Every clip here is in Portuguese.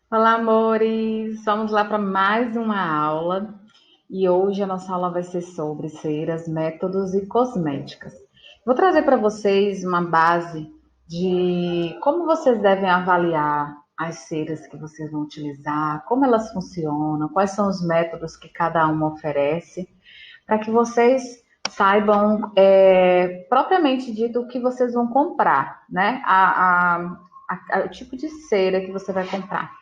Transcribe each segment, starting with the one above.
Olá, amores! Vamos lá para mais uma aula e hoje a nossa aula vai ser sobre ceras, métodos e cosméticas. Vou trazer para vocês uma base de como vocês devem avaliar as ceras que vocês vão utilizar, como elas funcionam, quais são os métodos que cada uma oferece, para que vocês saibam propriamente dito o que vocês vão comprar, né? O tipo de cera que você vai comprar.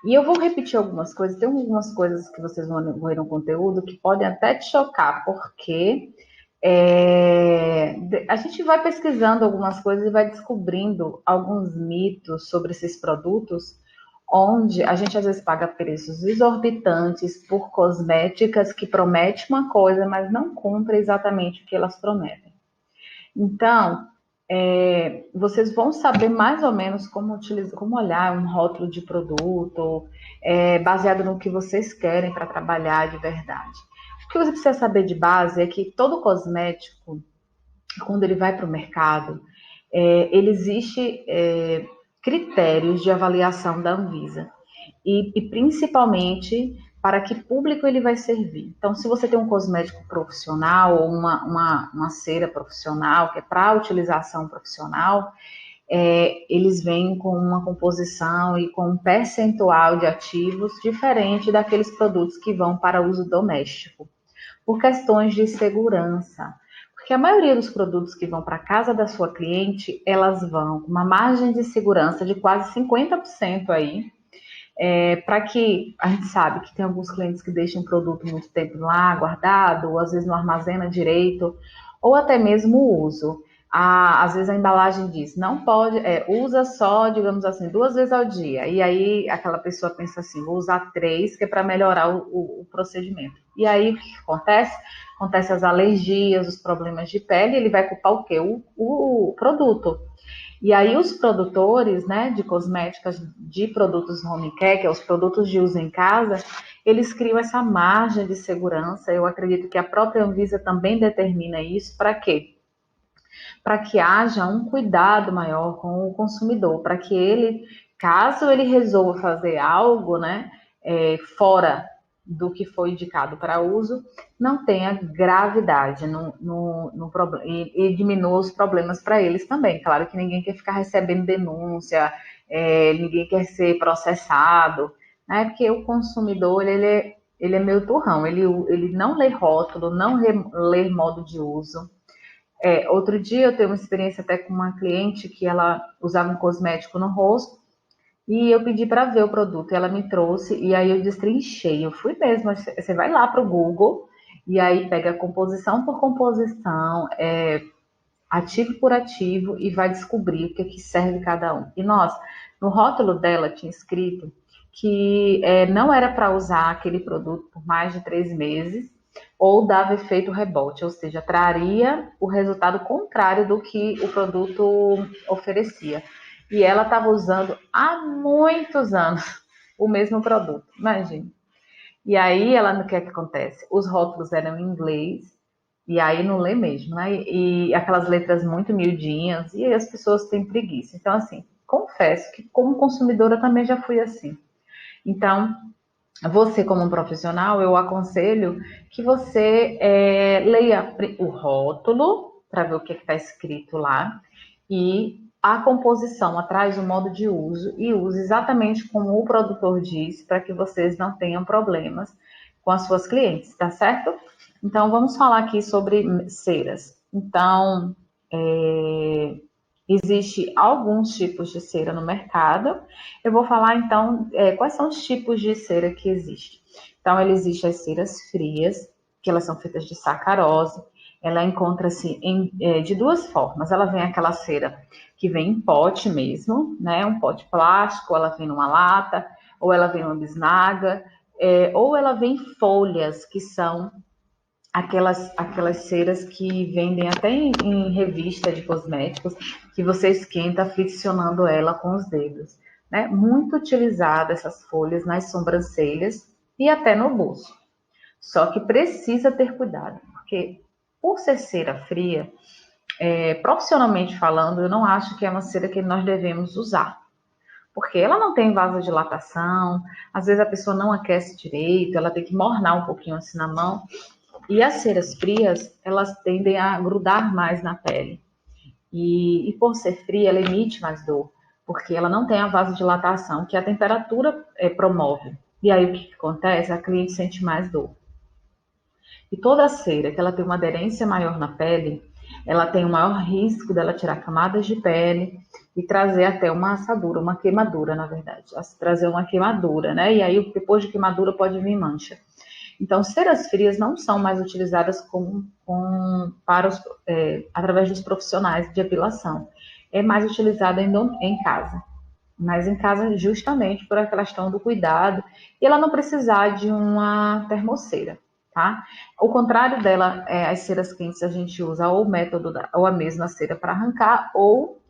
E eu vou repetir algumas coisas, tem algumas coisas que vocês vão ver no conteúdo que podem até te chocar, porque a gente vai pesquisando algumas coisas e vai descobrindo alguns mitos sobre esses produtos, onde a gente às vezes paga preços exorbitantes por cosméticas que prometem uma coisa, mas não cumpre exatamente o que elas prometem. Então, vocês vão saber mais ou menos como utilizar, como olhar um rótulo de produto, baseado no que vocês querem para trabalhar de verdade. O que você precisa saber de base é que todo cosmético, quando ele vai para o mercado, ele existe critérios de avaliação da Anvisa e principalmente para que público ele vai servir. Então, se você tem um cosmético profissional ou uma cera profissional, que é para utilização profissional, eles vêm com uma composição e com um percentual de ativos diferente daqueles produtos que vão para uso doméstico, por questões de segurança. Porque a maioria dos produtos que vão para a casa da sua cliente, elas vão com uma margem de segurança de quase 50% aí, para que a gente sabe que tem alguns clientes que deixam o produto muito tempo lá guardado, ou às vezes não armazena direito, ou até mesmo o uso. Às vezes a embalagem diz, não pode, usa só, digamos assim, 2 vezes ao dia. E aí aquela pessoa pensa assim, vou usar 3, que é para melhorar o procedimento. E aí o que acontece? Acontece as alergias, os problemas de pele, ele vai culpar o quê? O produto. E aí os produtores, né, de cosméticas, de produtos home care, que é os produtos de uso em casa, eles criam essa margem de segurança. Eu acredito que a própria Anvisa também determina isso. Para quê? Para que haja um cuidado maior com o consumidor, para que ele, caso ele resolva fazer algo, né, fora do que foi indicado para uso, não tenha gravidade e diminua os problemas para eles também. Claro que ninguém quer ficar recebendo denúncia, ninguém quer ser processado, né? Porque o consumidor ele é meio turrão, ele não lê rótulo, não lê modo de uso. Outro dia eu tenho uma experiência até com uma cliente que ela usava um cosmético no rosto e eu pedi para ver o produto, ela me trouxe e aí eu destrinchei. Eu fui mesmo, você vai lá para o Google e aí pega composição por composição, ativo por ativo e vai descobrir o que serve cada um. E nós, no rótulo dela tinha escrito que não era para usar aquele produto por mais de 3 meses ou dava efeito rebote, ou seja, traria o resultado contrário do que o produto oferecia. E ela estava usando há muitos anos o mesmo produto, imagine. E aí, o que é que acontece? Os rótulos eram em inglês, e aí não lê mesmo, né? E aquelas letras muito miudinhas, e aí as pessoas têm preguiça. Então, assim, confesso que como consumidora também já fui assim. Então, você como um profissional, eu aconselho que você leia o rótulo, para ver o que está escrito lá, e a composição atrás do modo de uso e use exatamente como o produtor diz, para que vocês não tenham problemas com as suas clientes, tá certo? Então, vamos falar aqui sobre ceras. Então, existe alguns tipos de cera no mercado. Eu vou falar então quais são os tipos de cera que existem. Então, existem as ceras frias, que elas são feitas de sacarose. Ela encontra-se de duas formas. Ela vem aquela cera que vem em pote mesmo, né? Um pote plástico, ela vem numa lata, ou ela vem numa bisnaga, ou ela vem em folhas, que são aquelas ceras que vendem até em revista de cosméticos, que você esquenta friccionando ela com os dedos. Né? Muito utilizada essas folhas nas sobrancelhas e até no bolso. Só que precisa ter cuidado, porque por ser cera fria, profissionalmente falando, eu não acho que é uma cera que nós devemos usar. porque ela não tem vasodilatação, às vezes a pessoa não aquece direito, ela tem que mornar um pouquinho assim na mão. E as ceras frias, elas tendem a grudar mais na pele. E por ser fria, ela emite mais dor, porque ela não tem a vasodilatação que a temperatura promove. E aí o que acontece? A cliente sente mais dor. E toda cera que ela tem uma aderência maior na pele, ela tem um maior risco dela tirar camadas de pele e trazer até uma assadura, uma queimadura, na verdade. Trazer uma queimadura, né? E aí, depois de queimadura, pode vir mancha. Então, ceras frias não são mais utilizadas através dos profissionais de depilação. É mais utilizada em casa. Mas em casa justamente por aquela questão do cuidado e ela não precisar de uma termoceira, tá? Ao contrário dela, as ceras quentes a gente usa ou o método ou a mesma cera para arrancar ou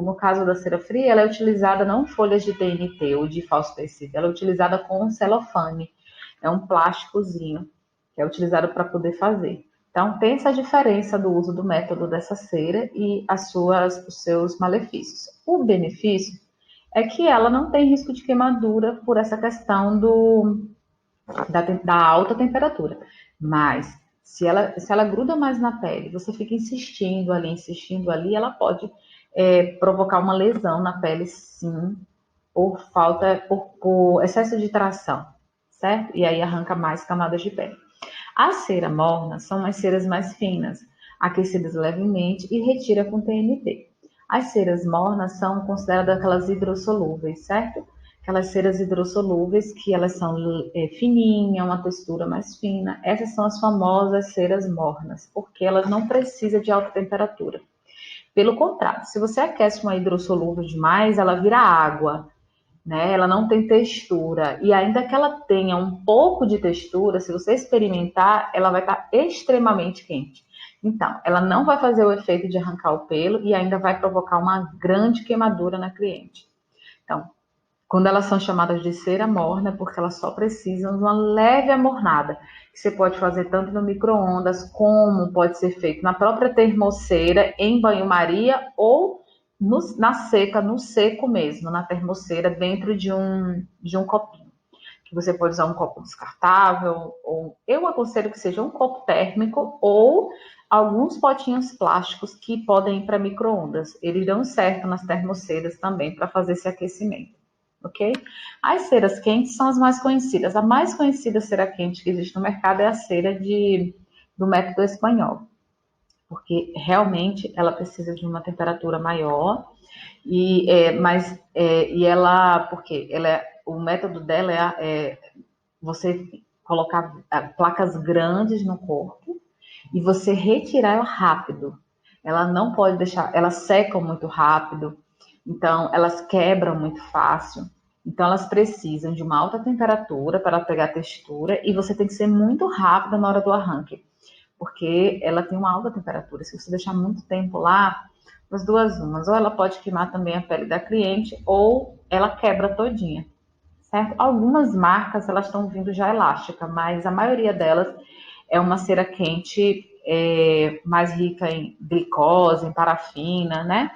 no caso da cera fria, ela é utilizada não folhas de TNT ou de falso tecido, ela é utilizada com celofane, é um plásticozinho que é utilizado para poder fazer. Então, tem essa diferença do uso do método dessa cera e os seus malefícios. O benefício é que ela não tem risco de queimadura por essa questão da alta temperatura. Mas, se ela gruda mais na pele, você fica insistindo ali, ela pode provocar uma lesão na pele, sim, por excesso de tração, certo? E aí arranca mais camadas de pele. A cera morna são as ceras mais finas, aquecidas levemente e retira com TNT. As ceras mornas são consideradas aquelas hidrossolúveis, certo? Aquelas ceras hidrossolúveis que elas são fininhas, uma textura mais fina. Essas são as famosas ceras mornas, porque elas não precisam de alta temperatura. Pelo contrário, se você aquece uma hidrossolúvel demais, ela vira água, né? Ela não tem textura. E ainda que ela tenha um pouco de textura, se você experimentar, ela vai estar extremamente quente. Então, ela não vai fazer o efeito de arrancar o pelo e ainda vai provocar uma grande queimadura na cliente. Então, quando elas são chamadas de cera morna, é porque elas só precisam de uma leve amornada, que você pode fazer tanto no micro-ondas, como pode ser feito na própria termoceira, em banho-maria, ou na seca, no seco mesmo, na termoceira, dentro de um copinho. Que você pode usar um copo descartável, ou eu aconselho que seja um copo térmico, ou alguns potinhos plásticos que podem ir para micro-ondas. Eles dão certo nas termoceiras também para fazer esse aquecimento. Ok? As ceras quentes são as mais conhecidas. A mais conhecida cera quente que existe no mercado é a cera do método espanhol, porque realmente ela precisa de uma temperatura maior porque o método dela é você colocar placas grandes no corpo e você retirar ela rápido. Ela não pode deixar, elas secam muito rápido, então elas quebram muito fácil. Então elas precisam de uma alta temperatura para pegar textura e você tem que ser muito rápida na hora do arranque, porque ela tem uma alta temperatura. Se você deixar muito tempo lá, as duas umas, ou ela pode queimar também a pele da cliente ou ela quebra todinha, certo? Algumas marcas elas estão vindo já elástica, mas a maioria delas é uma cera quente mais rica em glicose, em parafina, né?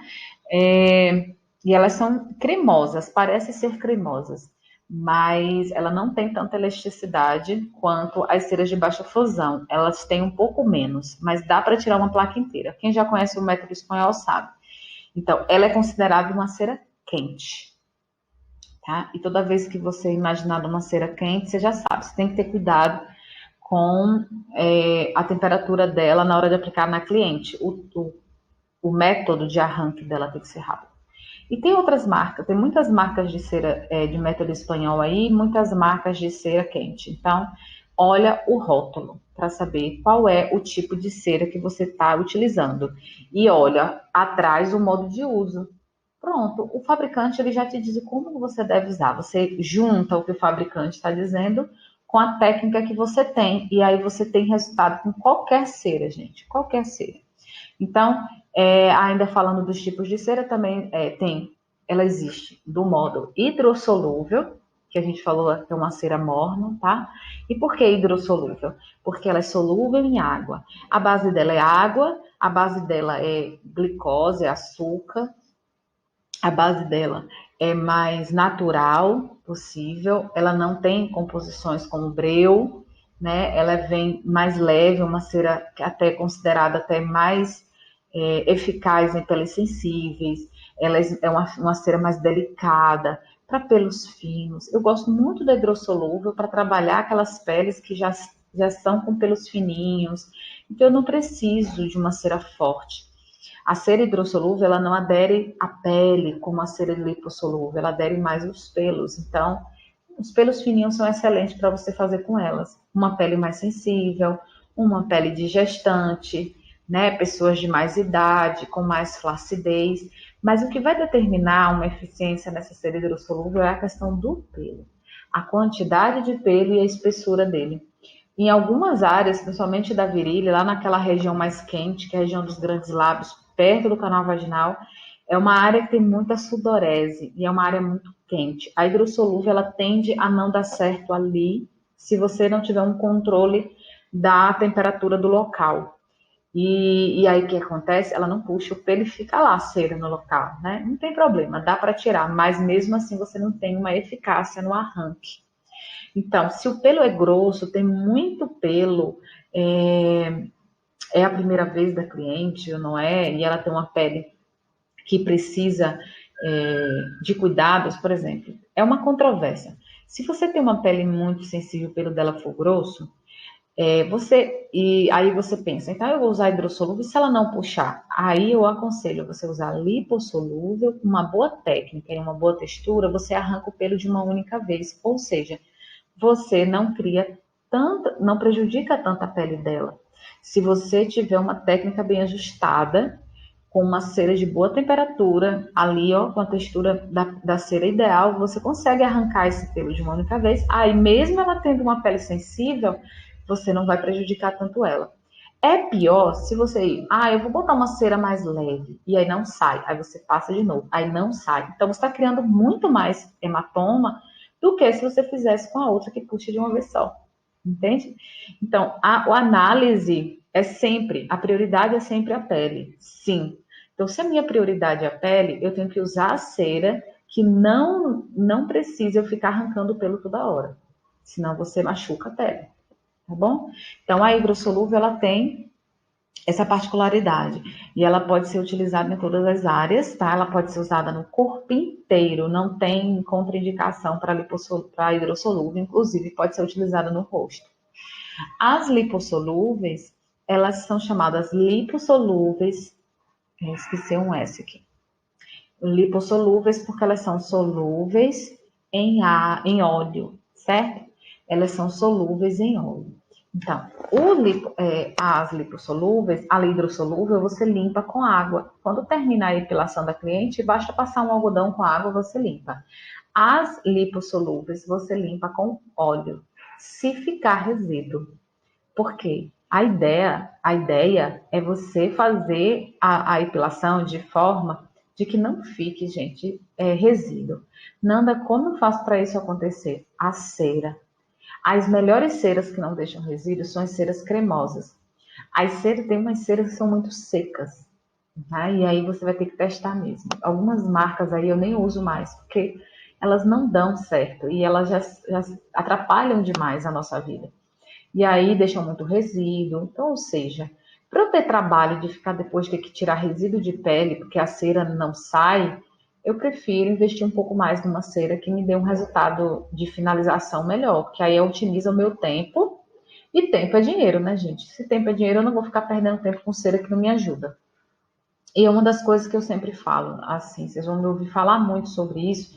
E elas são cremosas, parecem ser cremosas, mas ela não tem tanta elasticidade quanto as ceras de baixa fusão. Elas têm um pouco menos, mas dá para tirar uma placa inteira. Quem já conhece o método espanhol sabe. Então, ela é considerada uma cera quente, tá? E toda vez que você imaginar uma cera quente, você já sabe, você tem que ter cuidado com a temperatura dela na hora de aplicar na cliente. O método de arranque dela tem que ser rápido. E tem outras marcas, tem muitas marcas de cera de método espanhol aí, muitas marcas de cera quente. Então, olha o rótulo para saber qual é o tipo de cera que você está utilizando. E olha atrás o modo de uso. Pronto, o fabricante ele já te diz como você deve usar. Você junta o que o fabricante está dizendo com a técnica que você tem. E aí você tem resultado com qualquer cera, gente. Qualquer cera. Então, ainda falando dos tipos de cera, também ela existe do modo hidrossolúvel, que a gente falou que é uma cera morna, tá? E por que hidrossolúvel? Porque ela é solúvel em água. A base dela é água, a base dela é glicose, é açúcar. A base dela é mais natural possível, ela não tem composições como breu, né? Ela vem mais leve, uma cera até considerada até mais eficaz em peles sensíveis, ela é uma cera mais delicada, para pelos finos. Eu gosto muito da hidrossolúvel para trabalhar aquelas peles que já são com pelos fininhos, então eu não preciso de uma cera forte. A cera hidrossolúvel, ela não adere à pele como a cera lipossolúvel, ela adere mais aos pelos. Então, os pelos fininhos são excelentes para você fazer com elas. Uma pele mais sensível, uma pele de gestante, né? Pessoas de mais idade, com mais flacidez. Mas o que vai determinar uma eficiência nessa cera hidrossolúvel é a questão do pelo. A quantidade de pelo e a espessura dele. Em algumas áreas, principalmente da virilha, lá naquela região mais quente, que é a região dos grandes lábios, perto do canal vaginal, é uma área que tem muita sudorese e é uma área muito quente. A hidrossolúvel, ela tende a não dar certo ali, se você não tiver um controle da temperatura do local. E aí o que acontece? Ela não puxa o pelo e fica lá a cera no local, né? Não tem problema, dá para tirar, mas mesmo assim você não tem uma eficácia no arranque. Então, se o pelo é grosso, tem muito pelo, é a primeira vez da cliente, ou não é? E ela tem uma pele que precisa de cuidados, por exemplo, é uma controvérsia. Se você tem uma pele muito sensível, o pelo dela for grosso, e aí você pensa, então eu vou usar hidrossolúvel, e se ela não puxar? Aí eu aconselho você usar lipossolúvel, com uma boa técnica e uma boa textura, você arranca o pelo de uma única vez, ou seja, você não cria tanta, não prejudica tanto a pele dela. Se você tiver uma técnica bem ajustada, com uma cera de boa temperatura, ali, ó, com a textura da cera ideal, você consegue arrancar esse pelo de uma única vez. Aí, mesmo ela tendo uma pele sensível, você não vai prejudicar tanto ela. É pior se você, eu vou botar uma cera mais leve, e aí não sai, aí você passa de novo, aí não sai. Então, você está criando muito mais hematoma do que se você fizesse com a outra que puxa de uma vez só. Entende? Então, a análise é sempre, a prioridade é sempre a pele. Sim. Então, se a minha prioridade é a pele, eu tenho que usar a cera que não precisa eu ficar arrancando o pelo toda hora. Senão você machuca a pele. Tá bom? Então, a hidrossolúvel, ela tem essa particularidade. E ela pode ser utilizada em todas as áreas, tá? Ela pode ser usada no corpo inteiro, não tem contraindicação para hidrossolúvel, inclusive pode ser utilizada no rosto. As lipossolúveis, elas são chamadas lipossolúveis, esqueci um S aqui. Lipossolúveis porque elas são solúveis em óleo, certo? Elas são solúveis em óleo. Então, as lipossolúveis, a hidrossolúvel, você limpa com água. Quando terminar a epilação da cliente, basta passar um algodão com água, você limpa. As lipossolúveis, você limpa com óleo, se ficar resíduo. Por quê? A ideia é você fazer a epilação de forma de que não fique, gente, resíduo. Nanda, como eu faço para isso acontecer? A cera. As melhores ceras que não deixam resíduos são as ceras cremosas. Tem umas ceras que são muito secas, tá? E aí você vai ter que testar mesmo. Algumas marcas aí eu nem uso mais, porque elas não dão certo e elas já atrapalham demais a nossa vida. E aí deixam muito resíduo. Então, ou seja, para eu ter trabalho de ficar depois ter que tirar resíduo de pele, porque a cera não sai, eu prefiro investir um pouco mais numa cera que me dê um resultado de finalização melhor, porque aí eu otimizo o meu tempo. E tempo é dinheiro, né, gente? Se tempo é dinheiro, eu não vou ficar perdendo tempo com cera que não me ajuda. E é uma das coisas que eu sempre falo, assim, vocês vão me ouvir falar muito sobre isso.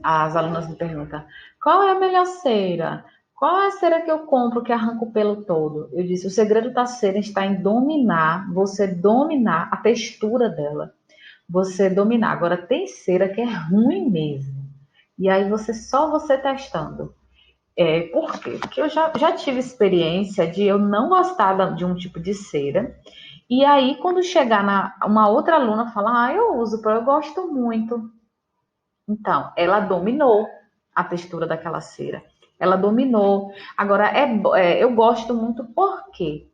As alunas me perguntam: qual é a melhor cera? Qual é a cera que eu compro que arranca o pelo todo? Eu disse: o segredo da cera está em você dominar a textura dela. Você dominar. Agora, tem cera que é ruim mesmo. E aí só você testando. Por quê? Porque eu já tive experiência de eu não gostar de um tipo de cera. E aí, quando chegar uma outra aluna falar, eu uso, eu gosto muito. Então, ela dominou a textura daquela cera. Ela dominou. Agora, eu gosto muito por quê?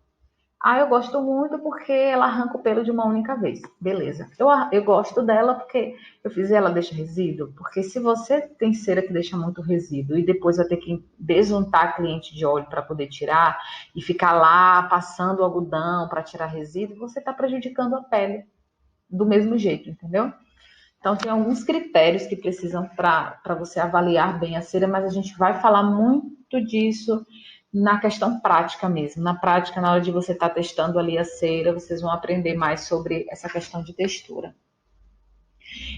Ah, eu gosto muito porque ela arranca o pelo de uma única vez. Beleza. Eu gosto dela porque eu fiz e ela deixa resíduo. Porque se você tem cera que deixa muito resíduo e depois vai ter que desuntar a cliente de óleo para poder tirar e ficar lá passando o algodão para tirar resíduo, você está prejudicando a pele do mesmo jeito, entendeu? Então, tem alguns critérios que precisam para você avaliar bem a cera, mas a gente vai falar muito disso na questão prática mesmo. Na prática, na hora de você estar testando ali a cera, vocês vão aprender mais sobre essa questão de textura.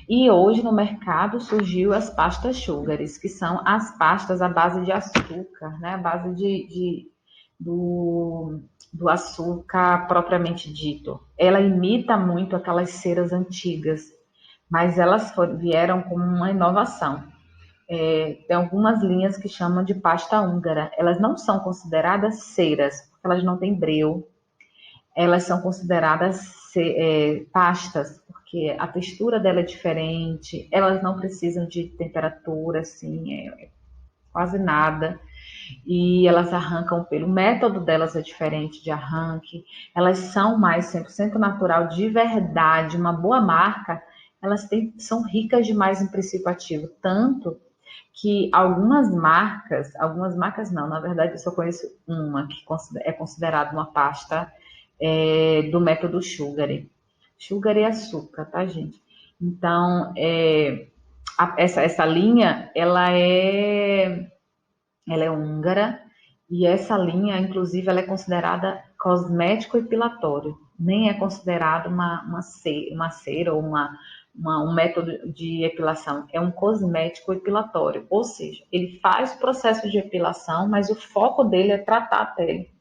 E hoje no mercado surgiu as pastas sugares, que são as pastas à base de açúcar, né? À base do açúcar propriamente dito. Ela imita muito aquelas ceras antigas, mas elas vieram como uma inovação. Tem algumas linhas que chamam de pasta húngara. Elas não são consideradas ceras, porque elas não têm breu. Elas são consideradas pastas, porque a textura dela é diferente. Elas não precisam de temperatura, assim, quase nada. E elas arrancam o pelo. O método delas é diferente de arranque. Elas são mais 100% natural, de verdade, uma boa marca. São ricas demais em princípio ativo, tanto que algumas marcas não, na verdade eu só conheço uma que é considerada uma pasta do método Sugar. Sugar e açúcar, tá, gente? Então, essa linha, ela é húngara e essa linha, inclusive, ela é considerada cosmético epilatório. Nem é considerado uma cera ou um método de epilação. É um cosmético epilatório. Ou seja, ele faz o processo de epilação, mas o foco dele é tratar a pele.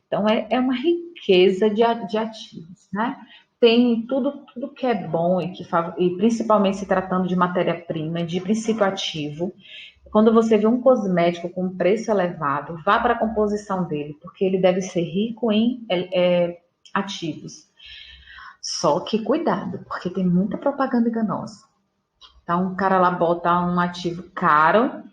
Então, é uma riqueza de ativos, né? Tem tudo que é bom e principalmente se tratando de matéria-prima, de princípio ativo. Quando você vê um cosmético com preço elevado, vá para a composição dele, porque ele deve ser rico em ativos. Só que cuidado, porque tem muita propaganda enganosa. Então, o cara lá bota um ativo caro,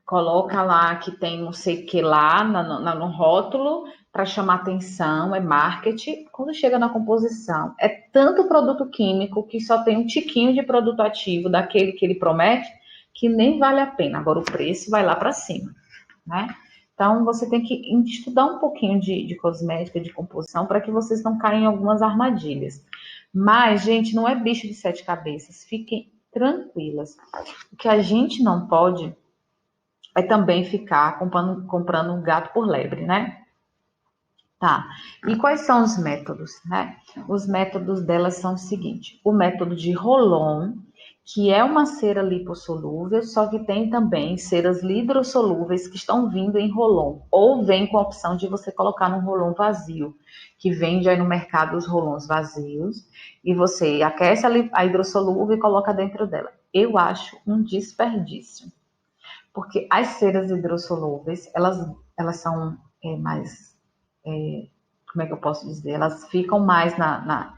coloca lá que tem não sei o que lá no rótulo para chamar atenção, é marketing. Quando chega na composição, é tanto produto químico que só tem um tiquinho de produto ativo daquele que ele promete, que nem vale a pena. Agora o preço vai lá para cima, né? Então você tem que estudar um pouquinho de cosmética, de composição, para que vocês não caiam em algumas armadilhas. Mas, gente, não é bicho de sete cabeças. Fiquem tranquilas. O que a gente não pode é também ficar comprando um gato por lebre, né? Tá. E quais são os métodos, né? Os métodos delas são o seguinte: o método de Rolon, que é uma cera lipossolúvel, só que tem também ceras hidrossolúveis que estão vindo em Rolon, ou vem com a opção de você colocar num Rolon vazio, que vende aí no mercado os Rolons vazios, e você aquece a hidrossolúvel e coloca dentro dela. Eu acho um desperdício, porque as ceras hidrossolúveis, elas são mais, como é que eu posso dizer? Elas ficam mais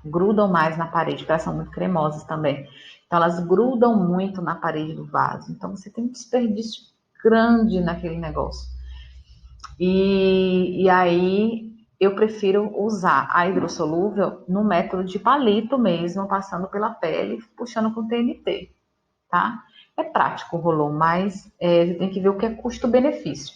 grudam mais na parede, porque elas são muito cremosas também. Então, elas grudam muito na parede do vaso. Então, você tem um desperdício grande naquele negócio. E aí, eu prefiro usar a hidrossolúvel no método de palito mesmo, passando pela pele, puxando com TNT, tá? É prático o Rolon, mas você tem que ver o que é custo-benefício.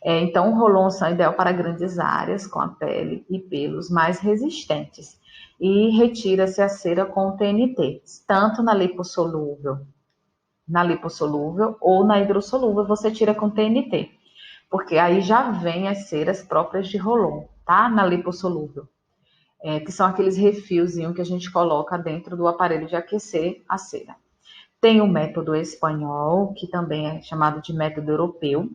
Então, o Rolon são ideal para grandes áreas com a pele e pelos mais resistentes. E retira-se a cera com o TNT, tanto na lipossolúvel ou na hidrossolúvel, você tira com TNT, porque aí já vem as ceras próprias de Rolon, tá? Na lipossolúvel, que são aqueles refilzinhos que a gente coloca dentro do aparelho de aquecer a cera. Tem o método espanhol, que também é chamado de método europeu,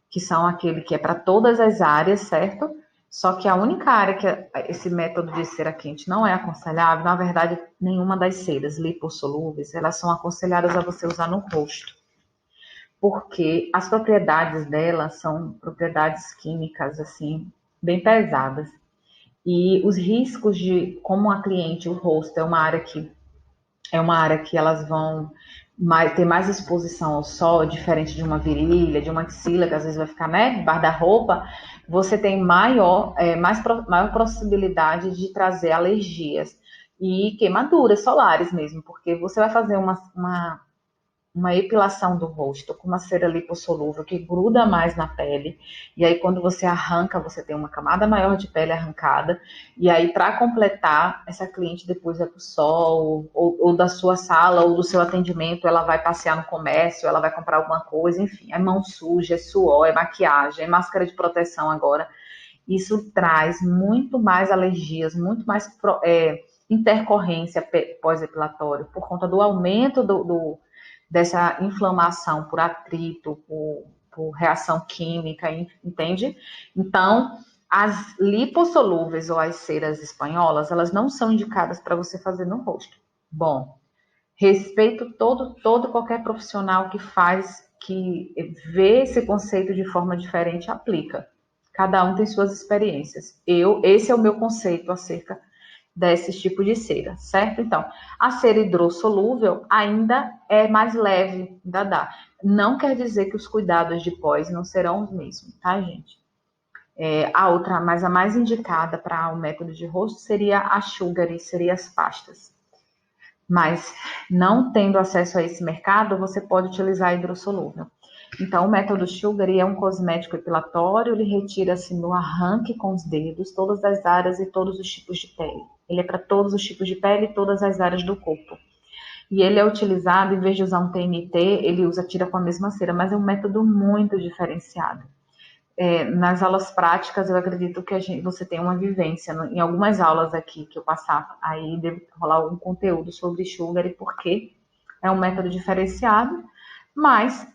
que são aquele que é para todas as áreas, certo? Só que a única área que esse método de cera quente não é aconselhável, na verdade, nenhuma das ceras lipossolúveis, elas são aconselhadas a você usar no rosto, porque as propriedades dela são propriedades químicas, assim, bem pesadas. E os riscos como a cliente, o rosto é uma área que elas vão tem mais exposição ao sol, diferente de uma virilha, de uma axila, que às vezes vai ficar, né, debaixo da roupa, você tem maior possibilidade de trazer alergias e queimaduras solares mesmo, porque você vai fazer uma epilação do rosto com uma cera lipossolúvel que gruda mais na pele, e aí quando você arranca, você tem uma camada maior de pele arrancada, e aí para completar, essa cliente depois vai para o sol, ou da sua sala, ou do seu atendimento, ela vai passear no comércio, ela vai comprar alguma coisa, enfim, é mão suja, é suor, é maquiagem, é máscara de proteção agora, isso traz muito mais alergias, muito mais intercorrência pós-epilatório, por conta do aumento dessa inflamação por atrito, por reação química, entende? Então, as lipossolúveis ou as ceras espanholas, elas não são indicadas para você fazer no rosto. Bom, respeito todo qualquer profissional que vê esse conceito de forma diferente, aplica. Cada um tem suas experiências. Esse é o meu conceito acerca desse tipo de cera, certo? Então, a cera hidrossolúvel ainda é mais leve, ainda dá. Não quer dizer que os cuidados de pós não serão os mesmos, tá, gente? Mas a mais indicada para o método de rosto seria a Sugary, seria as pastas. Mas não tendo acesso a esse mercado, você pode utilizar a hidrossolúvel. Então, o método Sugary é um cosmético epilatório, ele retira-se no arranque com os dedos, todas as áreas e todos os tipos de pele. Ele é para todos os tipos de pele e todas as áreas do corpo. E ele é utilizado, em vez de usar um TNT, ele tira com a mesma cera, mas é um método muito diferenciado. Nas aulas práticas, eu acredito que você tem uma vivência. Em algumas aulas aqui que eu passar, aí deve rolar algum conteúdo sobre Sugary, porque é um método diferenciado, mas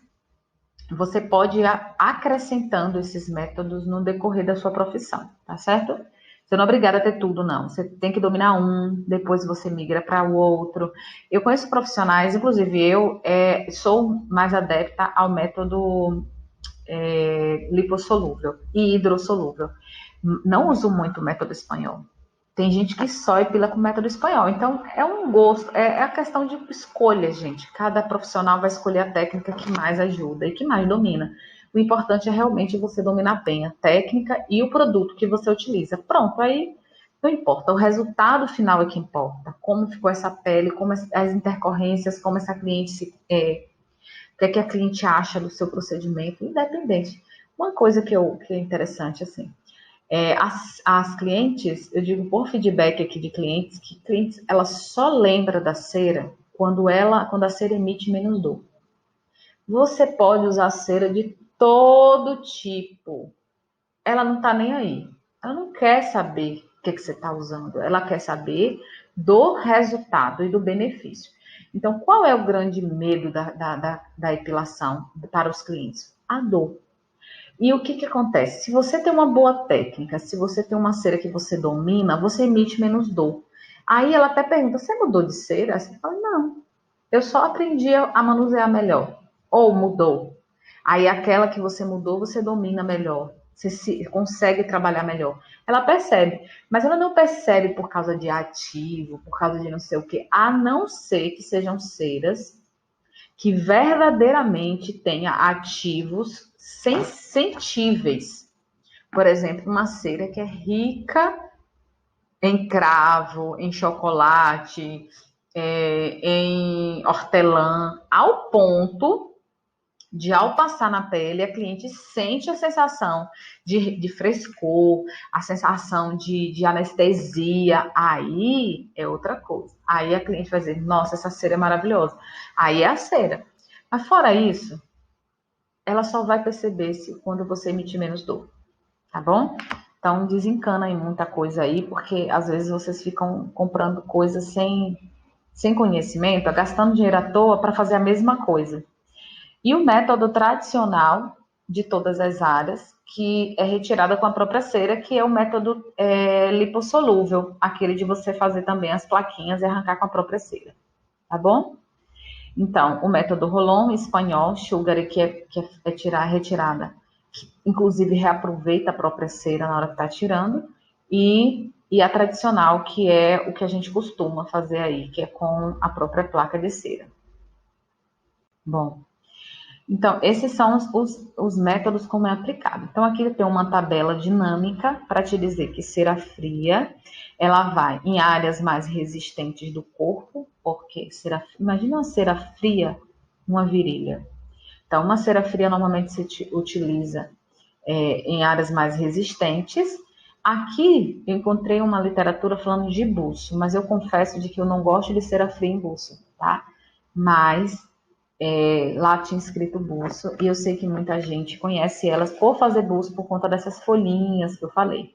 você pode ir acrescentando esses métodos no decorrer da sua profissão, tá certo? Você não é obrigada a ter tudo, não. Você tem que dominar um, depois você migra para o outro. Eu conheço profissionais, inclusive eu sou mais adepta ao método lipossolúvel e hidrossolúvel. Não uso muito o método espanhol. Tem gente que só epila com o método espanhol. Então, é um gosto, é a questão de escolha, gente. Cada profissional vai escolher a técnica que mais ajuda e que mais domina. O importante é realmente você dominar bem a técnica e o produto que você utiliza. Pronto, aí não importa. O resultado final é que importa. Como ficou essa pele, como as intercorrências, como essa cliente o que a cliente acha do seu procedimento, independente. Uma coisa que é interessante, assim, as clientes, eu digo por feedback aqui de clientes, que clientes, ela só lembra da cera quando a cera emite menos dor. Você pode usar cera de todo tipo. Ela não tá nem aí. Ela não quer saber o que você está usando. Ela quer saber do resultado e do benefício. Então, qual é o grande medo da epilação para os clientes? A dor. E o que acontece? Se você tem uma boa técnica, se você tem uma cera que você domina, você emite menos dor. Aí ela até pergunta, você mudou de cera? Aí você fala, não, eu só aprendi a manusear melhor. Ou mudou. Aí aquela que você mudou, você domina melhor. Você consegue trabalhar melhor. Ela percebe, mas ela não percebe por causa de ativo, por causa de não sei o quê, a não ser que sejam ceras que verdadeiramente tenha ativos sentíveis. Por exemplo, uma cera que é rica em cravo, em chocolate, em hortelã, ao ponto de, ao passar na pele, a cliente sente a sensação de frescor, a sensação de anestesia. Aí é outra coisa. Aí a cliente vai dizer, nossa, essa cera é maravilhosa. Aí é a cera. Mas fora isso, ela só vai perceber se quando você emitir menos dor, tá bom? Então desencana aí muita coisa aí, porque às vezes vocês ficam comprando coisas sem conhecimento, gastando dinheiro à toa para fazer a mesma coisa. E o método tradicional de todas as áreas, que é retirada com a própria cera, que é o método lipossolúvel, aquele de você fazer também as plaquinhas e arrancar com a própria cera, tá bom? Então, o método Rolon espanhol, Sugary, que é tirar a retirada, que inclusive reaproveita a própria cera na hora que está tirando, e a tradicional, que é o que a gente costuma fazer aí, que é com a própria placa de cera. Bom, então, esses são os métodos como é aplicado. Então, aqui eu tenho uma tabela dinâmica para te dizer que cera fria, ela vai em áreas mais resistentes do corpo, porque imagina uma cera fria numa virilha. Então, uma cera fria normalmente se utiliza em áreas mais resistentes. Aqui eu encontrei uma literatura falando de buço, mas eu confesso de que eu não gosto de cera fria em buço, tá? Mas lá tinha escrito buço, e eu sei que muita gente conhece elas por fazer buço por conta dessas folhinhas que eu falei.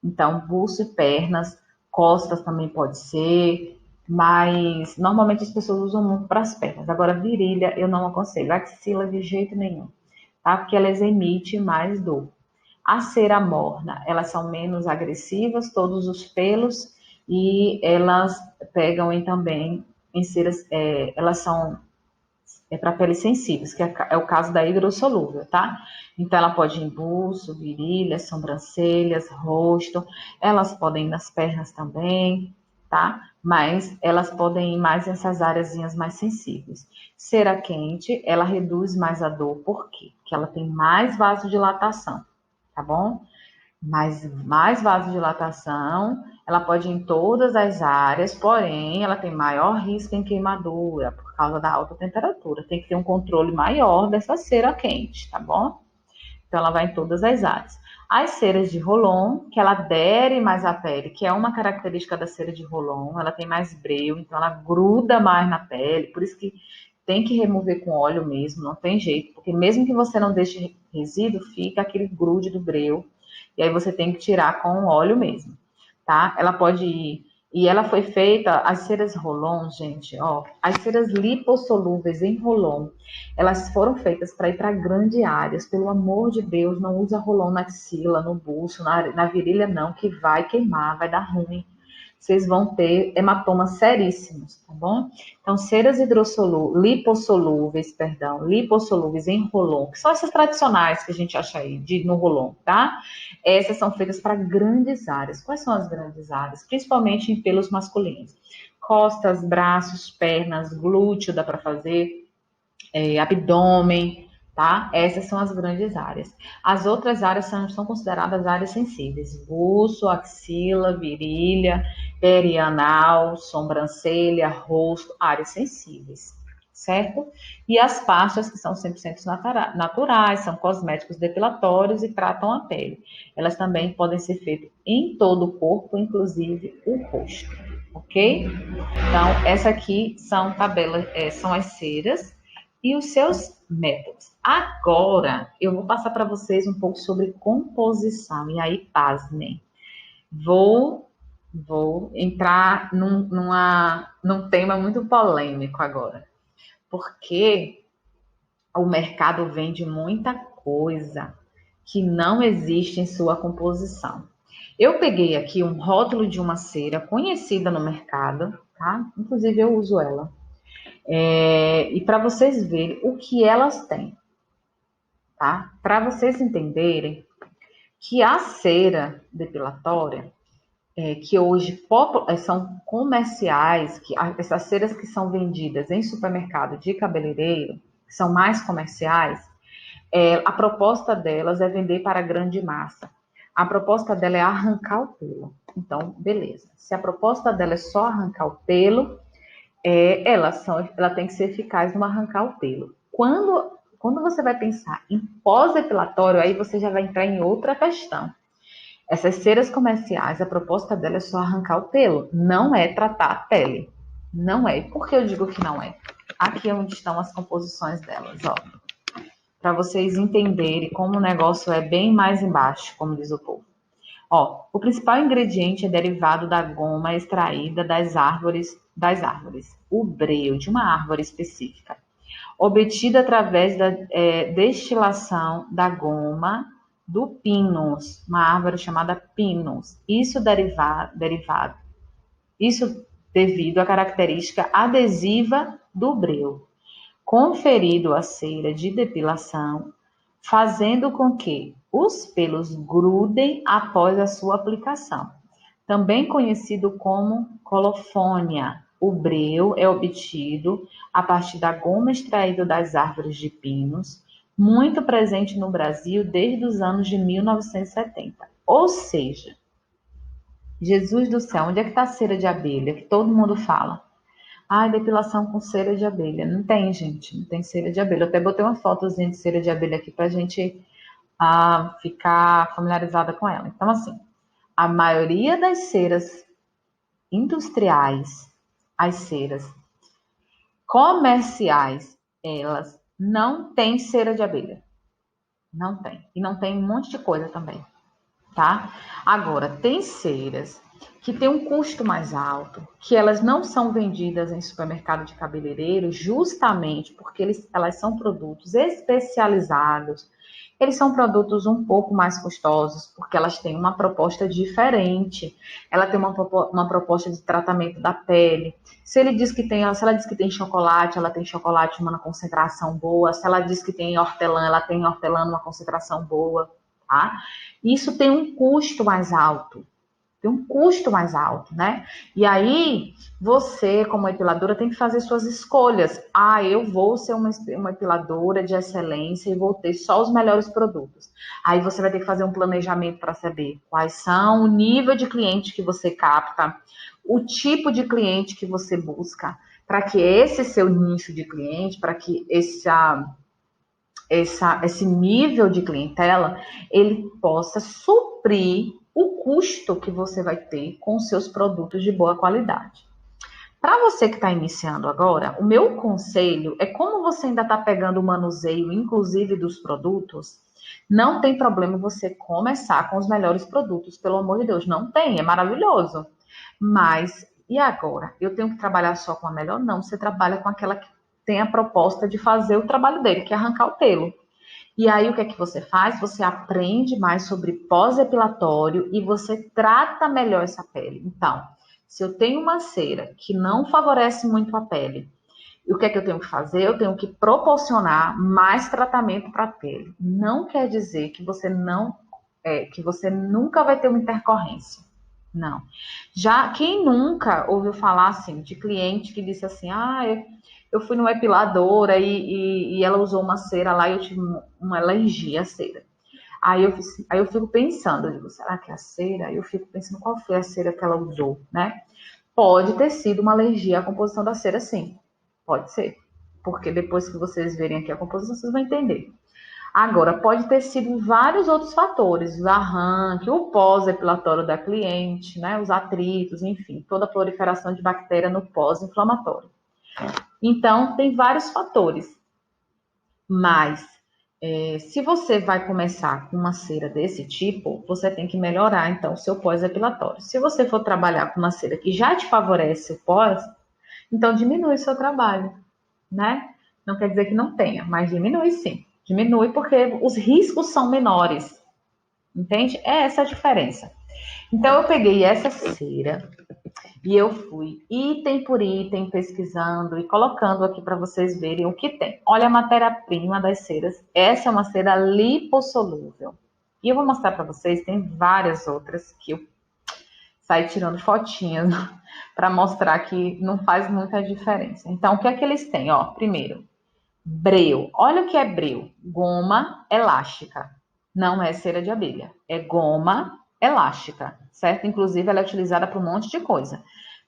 Então, buço e pernas, costas também pode ser, mas normalmente as pessoas usam muito para as pernas. Agora, virilha eu não aconselho, axila de jeito nenhum, tá? Porque elas emitem mais dor. A cera morna, elas são menos agressivas, todos os pelos, e elas pegam também em ceras, elas são para peles sensíveis, que é o caso da hidrossolúvel, tá? Então, ela pode ir em buço, virilha, sobrancelhas, rosto, elas podem ir nas pernas também, tá? Mas elas podem ir mais nessas áreas mais sensíveis. Cera quente, ela reduz mais a dor, por quê? Porque ela tem mais vasodilatação, tá bom? Mas mais vasodilatação, ela pode ir em todas as áreas, porém, ela tem maior risco em queimadura por causa da alta temperatura. Tem que ter um controle maior dessa cera quente, tá bom? Então, ela vai em todas as áreas. As ceras de Rolon, que ela adere mais à pele, que é uma característica da cera de Rolon, ela tem mais breu, então ela gruda mais na pele, por isso que tem que remover com óleo mesmo, não tem jeito, porque mesmo que você não deixe resíduo, fica aquele grude do breu, e aí você tem que tirar com óleo mesmo, tá? Ela pode ir, e ela foi feita, as ceras Rolon, gente, ó, as ceras lipossolúveis em Rolon, elas foram feitas para ir para grandes áreas, pelo amor de Deus, não usa Rolon na axila, no buço, na virilha não, que vai queimar, vai dar ruim. Vocês vão ter hematomas seríssimos, tá bom? Então, ceras lipossolúveis em Rolon, que são essas tradicionais que a gente acha aí no Rolon, tá? Essas são feitas para grandes áreas. Quais são as grandes áreas? Principalmente em pelos masculinos. Costas, braços, pernas, glúteo dá para fazer, abdômen, tá? Essas são as grandes áreas. As outras áreas são consideradas áreas sensíveis: buço, axila, virilha, perianal, sobrancelha, rosto, áreas sensíveis, certo? E as pastas, que são 100% naturais, são cosméticos depilatórios e tratam a pele. Elas também podem ser feitas em todo o corpo, inclusive o rosto, ok? Então, essa aqui são tabelas, são as ceras e os seus métodos. Agora, eu vou passar para vocês um pouco sobre composição. E aí, pasmem. Vou entrar num tema muito polêmico agora. Porque o mercado vende muita coisa que não existe em sua composição. Eu peguei aqui um rótulo de uma cera conhecida no mercado, tá? Inclusive eu uso ela. E para vocês verem o que elas têm, tá? Para vocês entenderem que a cera depilatória, que hoje são comerciais, essas ceras que são vendidas em supermercado de cabeleireiro, que são mais comerciais, a proposta delas é vender para grande massa. A proposta dela é arrancar o pelo. Então, beleza. Se a proposta dela é só arrancar o pelo, ela tem que ser eficaz no arrancar o pelo. Quando você vai pensar em pós-depilatório, aí você já vai entrar em outra questão. Essas ceras comerciais, a proposta dela é só arrancar o pelo, não é tratar a pele. Não é. Por que eu digo que não é? Aqui é onde estão as composições delas, ó. Para vocês entenderem como o negócio é bem mais embaixo, como diz o povo. Ó, o principal ingrediente é derivado da goma extraída das árvores, o breu de uma árvore específica, obtida através da destilação da goma do pinus, uma árvore chamada pinus. Isso devido à característica adesiva do breu, conferido à cera de depilação, fazendo com que os pelos grudem após a sua aplicação. Também conhecido como colofônia O breu é obtido a partir da goma extraída das árvores de pinos, muito presente no Brasil desde os anos de 1970. Ou seja, Jesus do céu, onde é que está a cera de abelha, que todo mundo fala? Ai, depilação com cera de abelha. Não tem, gente, não tem cera de abelha. Eu até botei uma fotozinha de cera de abelha aqui para a gente ficar familiarizada com ela. Então, assim, a maioria das ceras industriais, as ceras comerciais, elas não têm cera de abelha. Não tem. E não tem um monte de coisa também, tá? Agora, tem ceras que têm um custo mais alto, que elas não são vendidas em supermercado de cabeleireiro, justamente porque elas são produtos especializados. Eles são produtos um pouco mais custosos, porque elas têm uma proposta diferente. Ela tem uma proposta de tratamento da pele. Se ela diz que tem chocolate, ela tem chocolate numa concentração boa. Se ela diz que tem hortelã, ela tem hortelã numa concentração boa, tá? Isso tem um custo mais alto. Tem um custo mais alto, né? E aí, você, como epiladora, tem que fazer suas escolhas. Eu vou ser uma epiladora de excelência e vou ter só os melhores produtos. Aí você vai ter que fazer um planejamento para saber quais são o nível de cliente que você capta, o tipo de cliente que você busca, para que esse seu nicho de cliente, para que esse nível de clientela, ele possa suprir o custo que você vai ter com seus produtos de boa qualidade. Para você que está iniciando agora, o meu conselho é, como você ainda está pegando o manuseio, inclusive dos produtos, não tem problema você começar com os melhores produtos, pelo amor de Deus, não tem, é maravilhoso. Mas, e agora? Eu tenho que trabalhar só com a melhor? Não, você trabalha com aquela que tem a proposta de fazer o trabalho dele, que é arrancar o pelo. E aí, o que é que você faz? Você aprende mais sobre pós-epilatório e você trata melhor essa pele. Então, se eu tenho uma cera que não favorece muito a pele, o que é que eu tenho que fazer? Eu tenho que proporcionar mais tratamento para a pele. Não quer dizer que que você nunca vai ter uma intercorrência. Não. Já quem nunca ouviu falar assim de cliente que disse assim, eu fui numa epiladora e ela usou uma cera lá e eu tive uma alergia à cera. Aí eu fico pensando, eu digo, será que é a cera? Aí eu fico pensando qual foi a cera que ela usou, né? Pode ter sido uma alergia à composição da cera, sim. Pode ser. Porque depois que vocês verem aqui a composição, vocês vão entender. Agora, pode ter sido vários outros fatores, o arranque, o pós-epilatório da cliente, né? Os atritos, enfim, toda a proliferação de bactéria no pós-inflamatório. Então, tem vários fatores. Mas, se você vai começar com uma cera desse tipo, você tem que melhorar, então, o seu pós-epilatório. Se você for trabalhar com uma cera que já te favorece o pós, então diminui o seu trabalho, né? Não quer dizer que não tenha, mas diminui sim. Diminui porque os riscos são menores. Entende? É essa a diferença. Então, eu peguei essa cera e eu fui item por item pesquisando e colocando aqui para vocês verem o que tem. Olha a matéria-prima das ceras. Essa é uma cera lipossolúvel. E eu vou mostrar para vocês, tem várias outras que eu saí tirando fotinhas para mostrar que não faz muita diferença. Então, o que é que eles têm? Ó, primeiro, breu. Olha o que é breu. Goma elástica. Não é cera de abelha. É goma elástica, certo? Inclusive, ela é utilizada para um monte de coisa.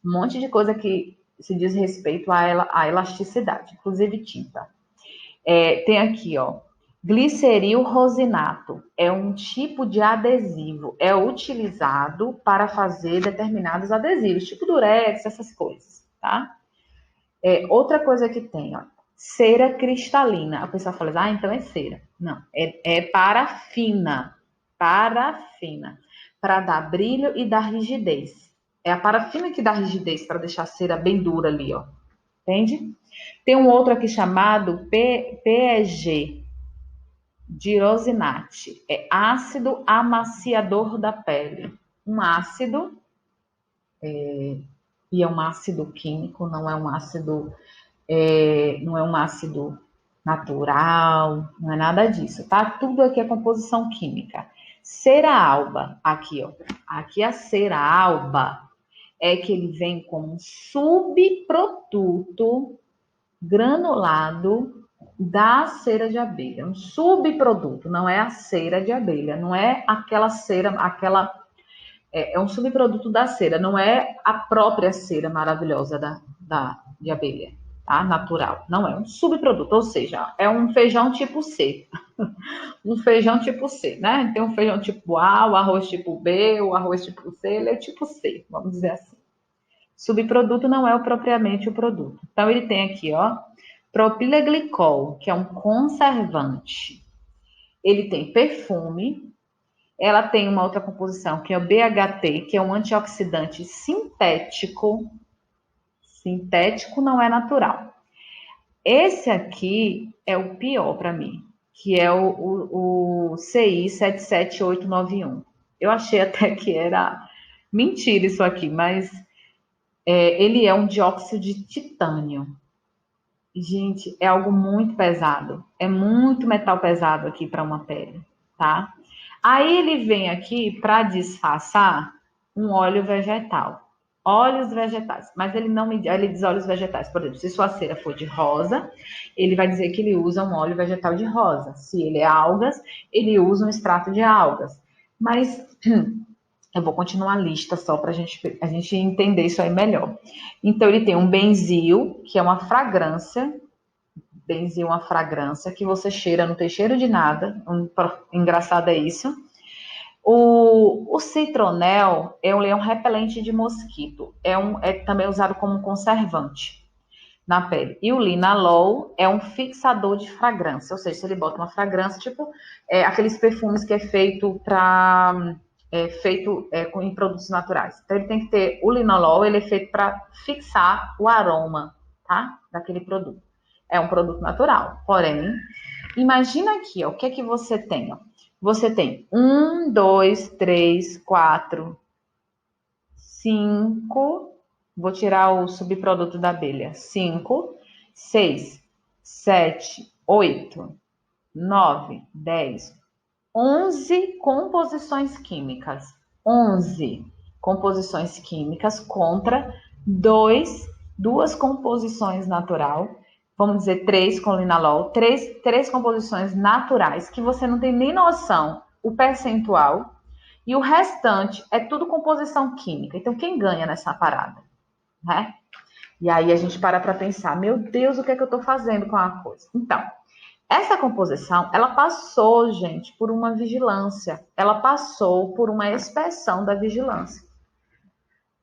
Um monte de coisa que se diz respeito à elasticidade, inclusive tinta. Tem aqui, ó, gliceril rosinato. É um tipo de adesivo. É utilizado para fazer determinados adesivos, tipo durex, essas coisas, tá? Outra coisa que tem, ó, cera cristalina. A pessoa fala, então é cera. Não, é parafina. Parafina. Para dar brilho e dar rigidez. É a parafina que dá rigidez para deixar a cera bem dura ali, ó. Entende? Tem um outro aqui chamado PEG, dirosinate. É ácido amaciador da pele. Um ácido, e é um ácido químico, não é um ácido natural, não é nada disso, tá? Tudo aqui é composição química. Cera alba, aqui, ó. Aqui a cera alba é que ele vem como um subproduto granulado da cera de abelha. Um subproduto, não é a cera de abelha, não é aquela cera, é um subproduto da cera, não é a própria cera maravilhosa de abelha, tá? Natural. Não é um subproduto, ou seja, é um feijão tipo C. Um feijão tipo C, né? Tem um feijão tipo A, o arroz tipo B, o arroz tipo C, ele é tipo C, vamos dizer assim. Subproduto não é propriamente o produto. Então, ele tem aqui, ó, propileglicol, que é um conservante. Ele tem perfume. Ela tem uma outra composição, que é o BHT, que é um antioxidante sintético. Sintético não é natural. Esse aqui é o pior para mim, que é o CI 77891. Eu achei até que era mentira isso aqui, mas ele é um dióxido de titânio. Gente, é algo muito pesado. É muito metal pesado aqui para uma pele, tá? Aí ele vem aqui para disfarçar um óleo vegetal. Óleos vegetais, mas ele não me ele diz óleos vegetais. Por exemplo, se sua cera for de rosa, ele vai dizer que ele usa um óleo vegetal de rosa. Se ele é algas, ele usa um extrato de algas. Mas eu vou continuar a lista só para a gente entender isso aí melhor. Então, ele tem um benzil, que é uma fragrância. Benzil é uma fragrância que você cheira, não tem cheiro de nada. Engraçado é isso. O citronel é um repelente de mosquito. É também usado como conservante na pele. E o linalol é um fixador de fragrância. Ou seja, se ele bota uma fragrância, tipo aqueles perfumes que é feito para em produtos naturais. Então, ele tem que ter o linalol, ele é feito para fixar o aroma, tá? Daquele produto. É um produto natural. Porém, imagina aqui, ó, o que é que você tem? Ó? Você tem 1, 2, 3, 4, 5. Vou tirar o subproduto da abelha. 5, 6, 7, 8, 9, 10, 11 composições químicas. 11 composições químicas contra duas composições natural. Vamos dizer 3 com linalol. Três composições naturais que você não tem nem noção o percentual. E o restante é tudo composição química. Então, quem ganha nessa parada? Né? E aí a gente para pensar, meu Deus, o que é que eu estou fazendo com a coisa? Então, essa composição, ela passou, gente, por uma vigilância. Ela passou por uma inspeção da vigilância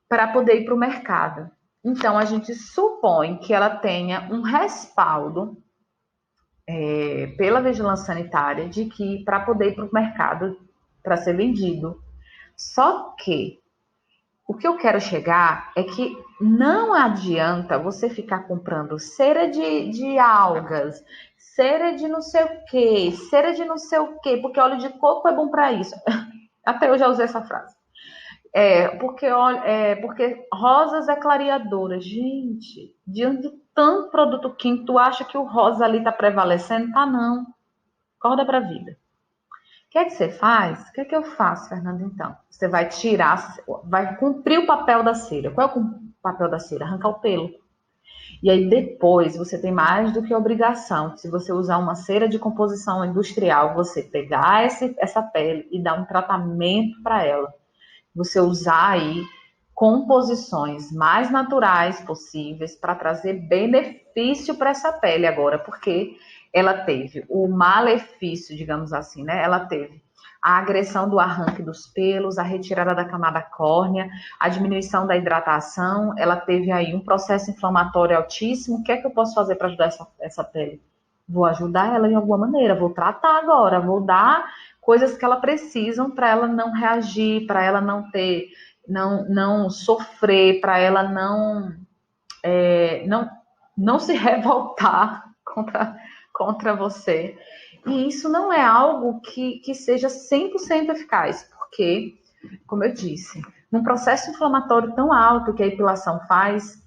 para poder ir para o mercado. Então, a gente supõe que ela tenha um respaldo pela vigilância sanitária de que para poder ir para o mercado, para ser vendido. Só que o que eu quero chegar é que não adianta você ficar comprando cera de algas, cera de não sei o quê, cera de não sei o quê, porque óleo de coco é bom para isso. Até eu já usei essa frase. Porque rosas é clareadora. Gente, diante de tanto produto químico, tu acha que o rosa ali tá prevalecendo? Tá não. Acorda pra vida. O que é que você faz? O que é que eu faço, Fernanda, então? Você vai tirar, vai cumprir o papel da cera. Qual é o papel da cera? Arrancar o pelo. E aí depois você tem mais do que obrigação. Se você usar uma cera de composição industrial, você pegar essa pele e dar um tratamento para ela. Você usar aí composições mais naturais possíveis para trazer benefício para essa pele agora, porque ela teve o malefício, digamos assim, né? Ela teve a agressão do arranque dos pelos, a retirada da camada córnea, a diminuição da hidratação, ela teve aí um processo inflamatório altíssimo. O que é que eu posso fazer para ajudar essa pele? Vou ajudar ela de alguma maneira, vou tratar agora, vou dar coisas que ela precisam para ela não reagir, para ela não ter, não sofrer, para ela não se revoltar contra você. E isso não é algo que seja 100% eficaz, porque, como eu disse, num processo inflamatório tão alto que a epilação faz,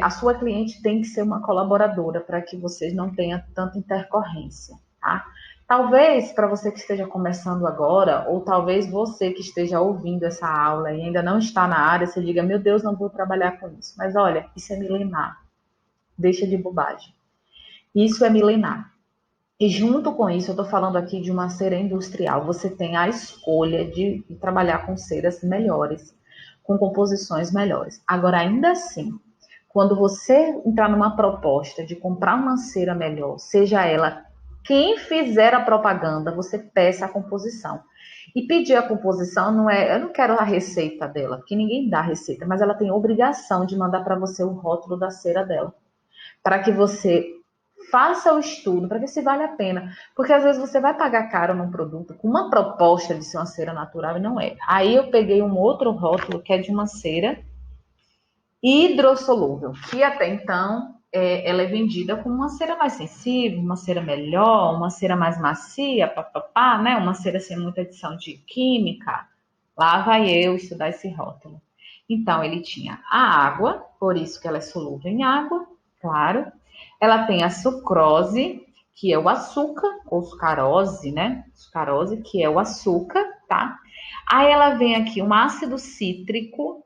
a sua cliente tem que ser uma colaboradora para que vocês não tenham tanta intercorrência, tá? Talvez para você que esteja começando agora, ou talvez você que esteja ouvindo essa aula e ainda não está na área, você diga, meu Deus, não vou trabalhar com isso. Mas olha, isso é milenar. Deixa de bobagem. Isso é milenar. E junto com isso, eu estou falando aqui de uma cera industrial. Você tem a escolha de trabalhar com ceras melhores, com composições melhores. Agora, ainda assim, quando você entrar numa proposta de comprar uma cera melhor, seja ela quem fizer a propaganda, você peça a composição. E pedir a composição não é, eu não quero a receita dela, porque ninguém dá a receita, mas ela tem obrigação de mandar para você o rótulo da cera dela, para que você faça o estudo, para ver se vale a pena. Porque às vezes você vai pagar caro num produto com uma proposta de ser uma cera natural e não é. Aí eu peguei um outro rótulo que é de uma cera hidrossolúvel, que até então ela é vendida como uma cera mais sensível, uma cera melhor, uma cera mais macia, papapá, né? Uma cera sem muita adição de química. Lá vai eu estudar esse rótulo. Então, ele tinha a água, por isso que ela é solúvel em água, claro. Ela tem a sucrose, que é o açúcar, ou sucarose, né? Sucarose, que é o açúcar, tá? Aí ela vem aqui um ácido cítrico,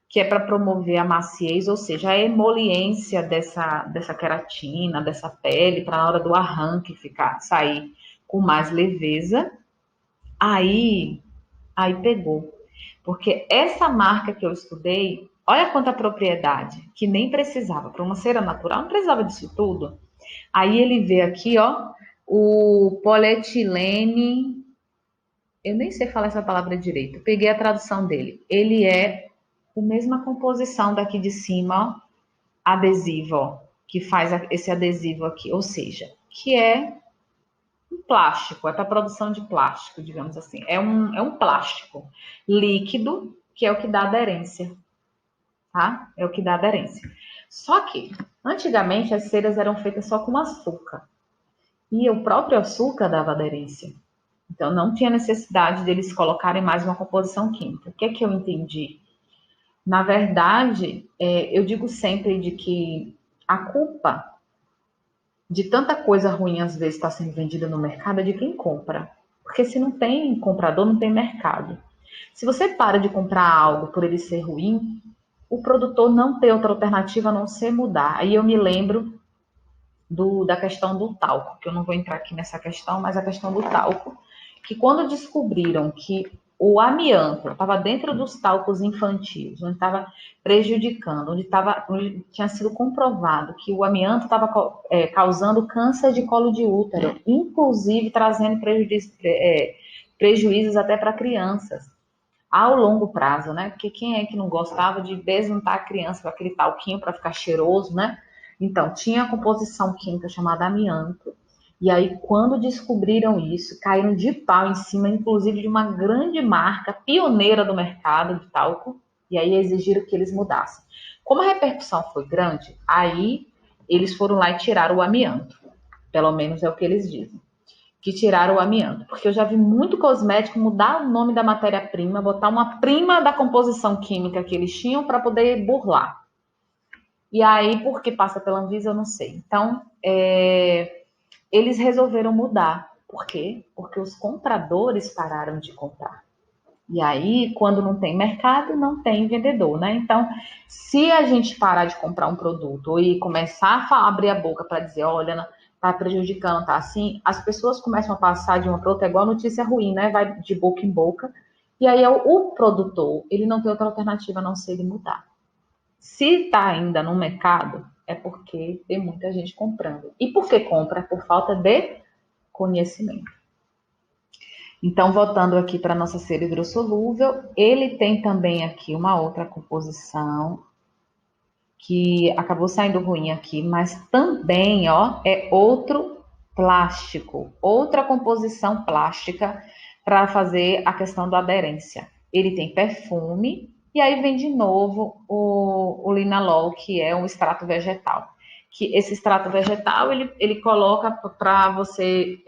que é para promover a maciez, ou seja, a emoliência dessa queratina, dessa pele, para na hora do arranque sair com mais leveza. Aí, aí pegou. Porque essa marca que eu estudei, olha quanta propriedade, que nem precisava. Para uma cera natural, não precisava disso tudo. Aí ele vê aqui, ó, o polietilene. Eu nem sei falar essa palavra direito. Peguei a tradução dele. Ele é a mesma composição daqui de cima, ó, adesivo, ó, que faz esse adesivo aqui. Ou seja, que é um plástico, é para produção de plástico, digamos assim. É um plástico líquido, que é o que dá aderência, tá? É o que dá aderência. Só que, antigamente, as ceras eram feitas só com açúcar. E o próprio açúcar dava aderência. Então, não tinha necessidade deles colocarem mais uma composição química. O que é que eu entendi? Na verdade, eu digo sempre de que a culpa de tanta coisa ruim às vezes está sendo vendida no mercado é de quem compra. Porque se não tem comprador, não tem mercado. Se você para de comprar algo por ele ser ruim, o produtor não tem outra alternativa a não ser mudar. Aí eu me lembro da questão do talco, que eu não vou entrar aqui nessa questão, mas a questão do talco, que quando descobriram que o amianto estava dentro dos talcos infantis, onde estava prejudicando, onde tinha sido comprovado que o amianto estava causando câncer de colo de útero, inclusive trazendo prejuízos até para crianças ao longo prazo, né? Porque quem é que não gostava de besuntar a criança com aquele talquinho para ficar cheiroso, né? Então, tinha a composição química chamada amianto. E aí, quando descobriram isso, caíram de pau em cima, inclusive, de uma grande marca pioneira do mercado de talco. E aí exigiram que eles mudassem. Como a repercussão foi grande, aí eles foram lá e tiraram o amianto. Pelo menos é o que eles dizem, que tiraram o amianto. Porque eu já vi muito cosmético mudar o nome da matéria-prima, botar uma prima da composição química que eles tinham para poder burlar. E aí, por que passa pela Anvisa, eu não sei. Então, eles resolveram mudar. Por quê? Porque os compradores pararam de comprar. E aí, quando não tem mercado, não tem vendedor, né? Então, se a gente parar de comprar um produto e começar a abrir a boca para dizer, olha, tá prejudicando, tá assim, as pessoas começam a passar de uma para outra, é igual notícia ruim, né? Vai de boca em boca. E aí, o produtor, ele não tem outra alternativa a não ser ele mudar. Se está ainda no mercado, é porque tem muita gente comprando. E por que compra? Por falta de conhecimento. Então, voltando aqui para a nossa cera hidrossolúvel, ele tem também aqui uma outra composição que acabou saindo ruim aqui, mas também, ó, é outro plástico, outra composição plástica para fazer a questão da aderência. Ele tem perfume e aí vem de novo o linalol, que é um extrato vegetal. Que esse extrato vegetal ele coloca para você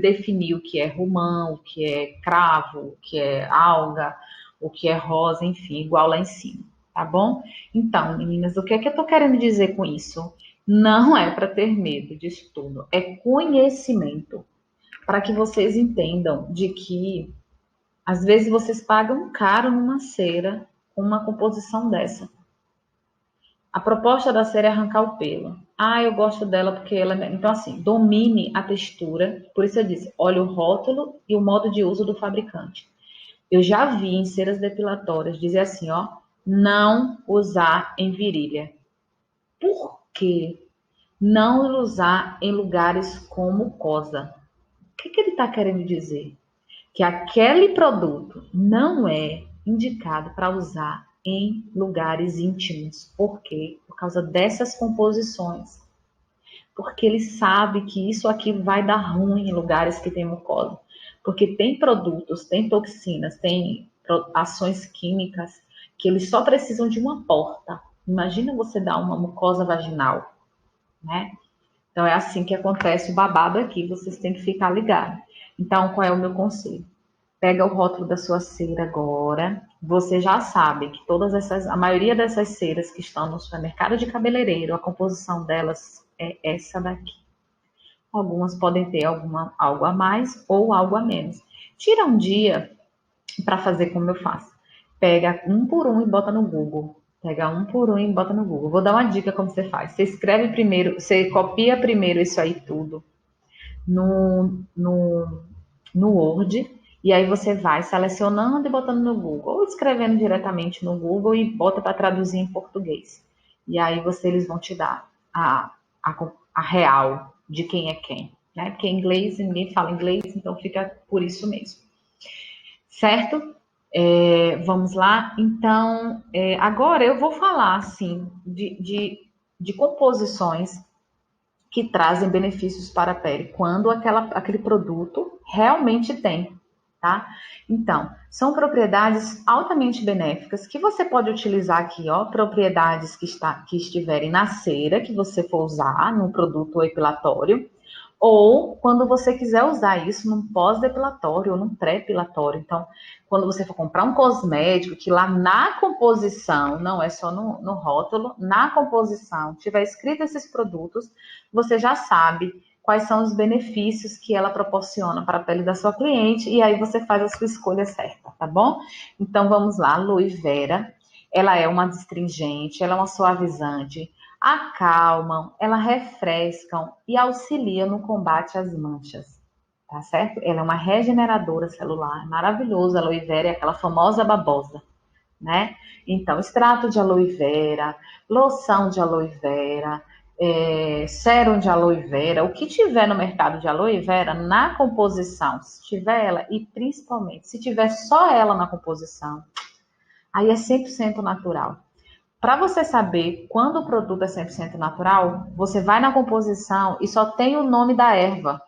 definir o que é romã, o que é cravo, o que é alga, o que é rosa, enfim, igual lá em cima, tá bom? Então, meninas, o que é que eu tô querendo dizer com isso? Não é para ter medo de estudo, é conhecimento. para que vocês entendam de que às vezes vocês pagam caro numa cera com uma composição dessa. A proposta da cera é arrancar o pelo. Ah, eu gosto dela porque ela... Então, assim, domine a textura. Por isso eu disse, olha o rótulo e o modo de uso do fabricante. Eu já vi em ceras depilatórias dizer assim, ó, não usar em virilha. Por quê? Não usar em lugares com mucosa. O que ele está querendo dizer? Que aquele produto não é indicado para usar em lugares íntimos. Por quê? Por causa dessas composições. Porque ele sabe que isso aqui vai dar ruim em lugares que tem mucosa. Porque tem produtos, tem toxinas, tem ações químicas que eles só precisam de uma porta. Imagina você dar uma mucosa vaginal, né? Então é assim que acontece o babado aqui, vocês têm que ficar ligados. Então, qual é o meu conselho? Pega o rótulo da sua cera agora. Você já sabe que a maioria dessas ceras que estão no supermercado de cabeleireiro, a composição delas é essa daqui. Algumas podem ter algo a mais ou algo a menos. Tira um dia para fazer como eu faço. Pega um por um e bota no Google. Pega um por um e bota no Google. Vou dar uma dica como você faz. Você escreve primeiro, você copia primeiro isso aí tudo no Word, e aí você vai selecionando e botando no Google, ou escrevendo diretamente no Google e bota para traduzir em português. E aí eles vão te dar a real de quem é quem, né? Porque em inglês ninguém fala inglês, então fica por isso mesmo. Certo? Vamos lá. Então, agora eu vou falar assim de composições que trazem benefícios para a pele quando aquele produto realmente tem, tá? Então, são propriedades altamente benéficas que você pode utilizar aqui, ó, propriedades que estiverem na cera que você for usar no produto epilatório, ou quando você quiser usar isso num pós-depilatório ou num pré-depilatório. Então, quando você for comprar um cosmético, que lá na composição, não é só no rótulo, na composição, tiver escrito esses produtos, você já sabe quais são os benefícios que ela proporciona para a pele da sua cliente, e aí você faz a sua escolha certa, tá bom? Então, vamos lá, Aloe Vera, ela é uma astringente, ela é uma suavizante, acalmam, ela refrescam e auxiliam no combate às manchas, tá certo? Ela é uma regeneradora celular, maravilhosa, aloe vera é aquela famosa babosa, né? Então, extrato de aloe vera, loção de aloe vera, sérum de aloe vera, o que tiver no mercado de aloe vera, na composição, se tiver ela, e principalmente, se tiver só ela na composição, aí é 100% natural. Para você saber quando o produto é 100% natural, você vai na composição e só tem o nome da erva.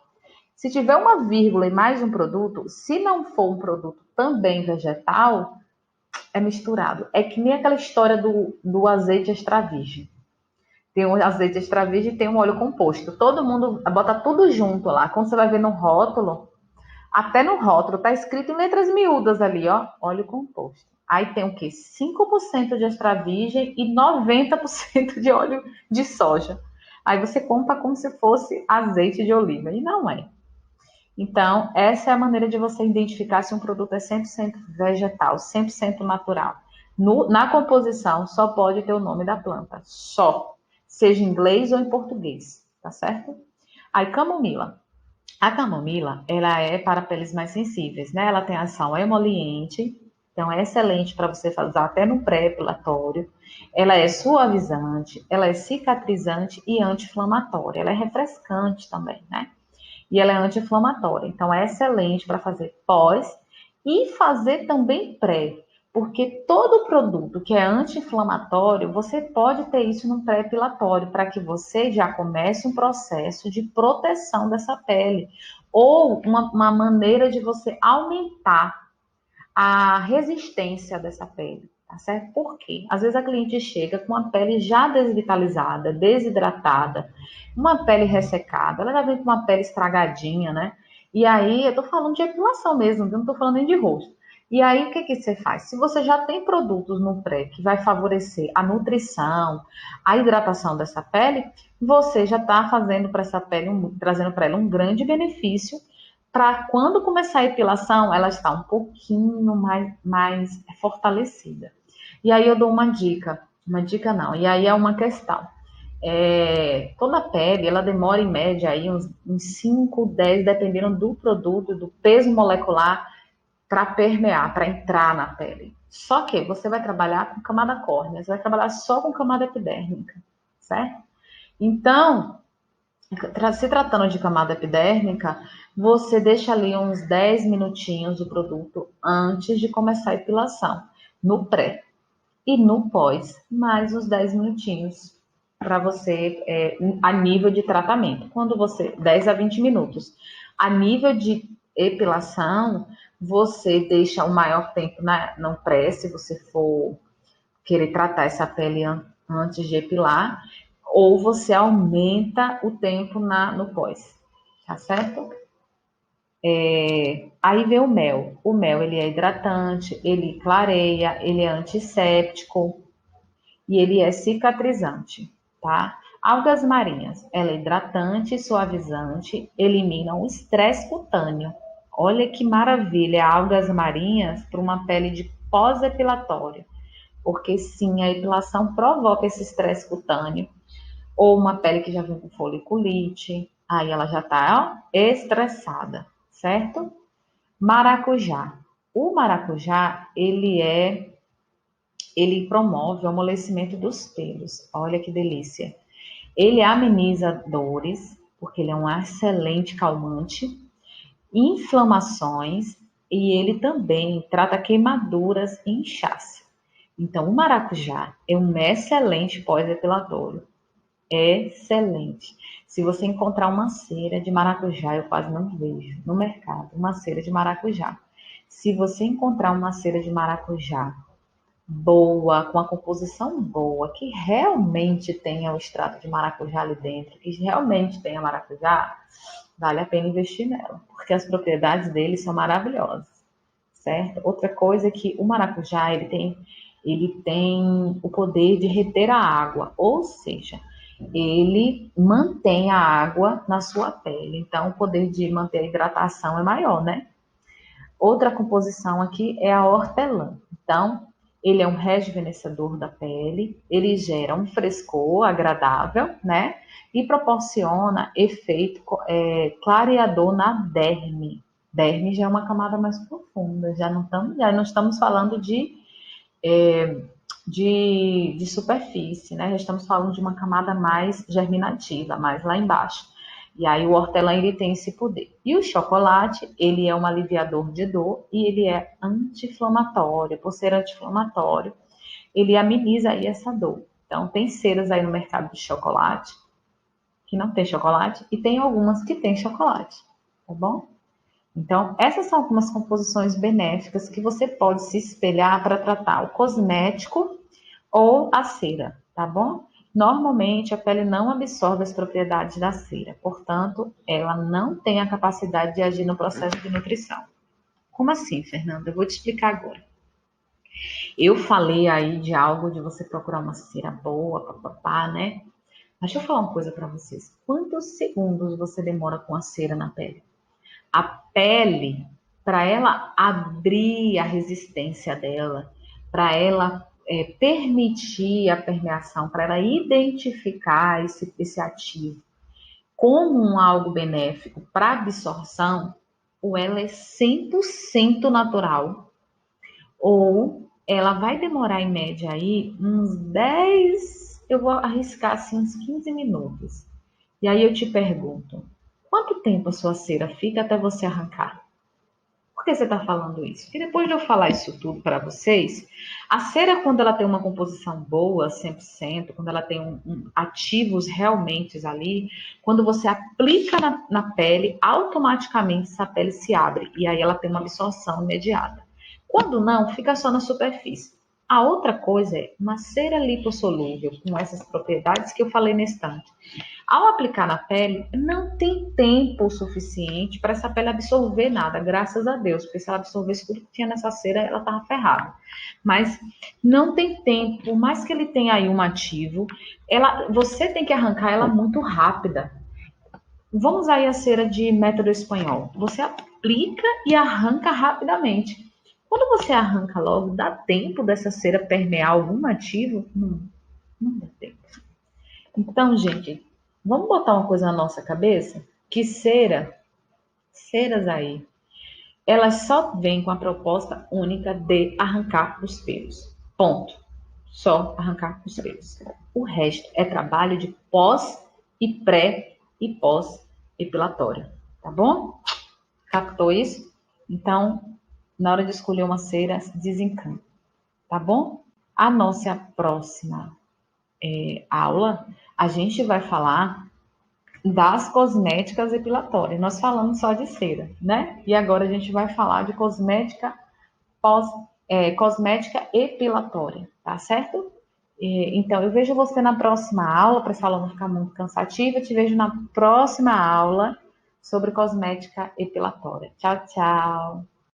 Se tiver uma vírgula e mais um produto, se não for um produto também vegetal, é misturado. É que nem aquela história do azeite extra virgem. Tem um azeite extra virgem e tem um óleo composto. Todo mundo bota tudo junto lá. Quando você vai ver no rótulo, até no rótulo tá escrito em letras miúdas ali, ó, óleo composto. Aí tem o quê? 5% de extra virgem e 90% de óleo de soja. Aí você compra como se fosse azeite de oliva, e não é. Então, essa é a maneira de você identificar se um produto é 100% vegetal, 100% natural. Na composição, só pode ter o nome da planta, só. Seja em inglês ou em português, tá certo? Aí, camomila. A camomila, ela é para peles mais sensíveis, né? Ela tem ação emoliente, então é excelente para você usar até no pré-epilatório. Ela é suavizante, ela é cicatrizante e anti-inflamatória. Ela é refrescante também, né? E ela é anti-inflamatória, então é excelente para fazer pós e fazer também pré, porque todo produto que é anti-inflamatório, você pode ter isso no pré-epilatório, para que você já comece um processo de proteção dessa pele, ou uma maneira de você aumentar a resistência dessa pele, tá certo? Por quê? Às vezes a cliente chega com a pele já desvitalizada, desidratada, uma pele ressecada, ela já vem com uma pele estragadinha, né? E aí, eu tô falando de epilação mesmo, eu não tô falando nem de rosto. E aí, o que que você faz? Se você já tem produtos no pré que vai favorecer a nutrição, a hidratação dessa pele, você já está fazendo para essa pele, trazendo para ela um grande benefício para quando começar a epilação, ela está um pouquinho mais fortalecida. E aí eu dou uma dica não, e aí é uma questão. Toda a pele, ela demora em média aí uns 5, 10, dependendo do produto, do peso molecular, para permear, para entrar na pele. Só que você vai trabalhar com camada córnea, você vai trabalhar só com camada epidérmica, certo? Então, se tratando de camada epidérmica, você deixa ali uns 10 minutinhos o produto antes de começar a epilação, no pré. E no pós, mais uns 10 minutinhos para você, a nível de tratamento. Quando você, 10 a 20 minutos. A nível de epilação, você deixa o maior tempo no pré, se você for querer tratar essa pele antes de epilar, ou você aumenta o tempo no pós, tá certo? Aí vem o mel. O mel, ele é hidratante, ele clareia, ele é antisséptico e ele é cicatrizante, tá? Algas marinhas, ela é hidratante, suavizante, elimina o estresse cutâneo. Olha que maravilha, algas marinhas para uma pele de pós-epilatório, porque sim, a epilação provoca esse estresse cutâneo, ou uma pele que já vem com foliculite, aí ela já está estressada, certo? Maracujá. O maracujá, ele promove o amolecimento dos pelos. Olha que delícia. Ele ameniza dores, porque ele é um excelente calmante, inflamações, e ele também trata queimaduras e inchaço. Então, o maracujá é um excelente pós-epilatório. Excelente. Se você encontrar uma cera de maracujá, eu quase não vejo no mercado uma cera de maracujá. Se você encontrar uma cera de maracujá boa, com a composição boa, que realmente tenha o extrato de maracujá ali dentro, que realmente tenha maracujá, vale a pena investir nela, porque as propriedades dele são maravilhosas, certo? Outra coisa é que o maracujá, ele tem o poder de reter a água, ou seja, ele mantém a água na sua pele, então o poder de manter a hidratação é maior, né? Outra composição aqui é a hortelã. Então, ele é um rejuvenescedor da pele, ele gera um frescor agradável, né? E proporciona efeito clareador na derme. Derme já é uma camada mais profunda, já não estamos falando de superfície, né? Já estamos falando de uma camada mais germinativa, mais lá embaixo. E aí o hortelã, ele tem esse poder. E o chocolate, ele é um aliviador de dor e ele é anti-inflamatório. Por ser anti-inflamatório, ele ameniza aí essa dor. Então, tem ceras aí no mercado de chocolate que não tem chocolate e tem algumas que tem chocolate, tá bom? Então, essas são algumas composições benéficas que você pode se espelhar para tratar o cosmético ou a cera, tá bom? Normalmente, a pele não absorve as propriedades da cera, portanto, ela não tem a capacidade de agir no processo de nutrição. Como assim, Fernanda? Eu vou te explicar agora. Eu falei aí de algo de você procurar uma cera boa, papapá, né? Mas deixa eu falar uma coisa para vocês. Quantos segundos você demora com a cera na pele? A pele, para ela abrir a resistência dela, para ela permitir a permeação, para ela identificar esse ativo como algo benéfico para absorção, ou ela é 100% natural, ou ela vai demorar em média aí uns 10, eu vou arriscar assim uns 15 minutos. E aí eu te pergunto, quanto tempo a sua cera fica até você arrancar? Por que você está falando isso? Porque depois de eu falar isso tudo para vocês, a cera, quando ela tem uma composição boa, 100%, quando ela tem ativos realmente ali, quando você aplica na pele, automaticamente essa pele se abre e aí ela tem uma absorção imediata. Quando não, fica só na superfície. A outra coisa é uma cera lipossolúvel, com essas propriedades que eu falei nesse instante. Ao aplicar na pele, não tem tempo suficiente para essa pele absorver nada, graças a Deus, porque se ela absorvesse tudo que tinha nessa cera, ela estava ferrada. Mas não tem tempo, por mais que ele tenha aí um ativo, você tem que arrancar ela muito rápida. Vamos aí a cera de método espanhol. Você aplica e arranca rapidamente. Quando você arranca logo, dá tempo dessa cera permear algum ativo? Não, não dá tempo. Então, gente, vamos botar uma coisa na nossa cabeça? Que ceras aí, elas só vêm com a proposta única de arrancar os pelos. Ponto. Só arrancar os pelos. O resto é trabalho de pós e pré e pós-epilatório. Tá bom? Captou isso? Então, na hora de escolher uma cera, desencanta. Tá bom? A nossa próxima aula, a gente vai falar das cosméticas epilatórias. Nós falamos só de cera, né? E agora a gente vai falar de cosmética epilatória, tá certo? Então, eu vejo você na próxima aula, para essa aula não ficar muito cansativa. Eu te vejo na próxima aula sobre cosmética epilatória. Tchau, tchau!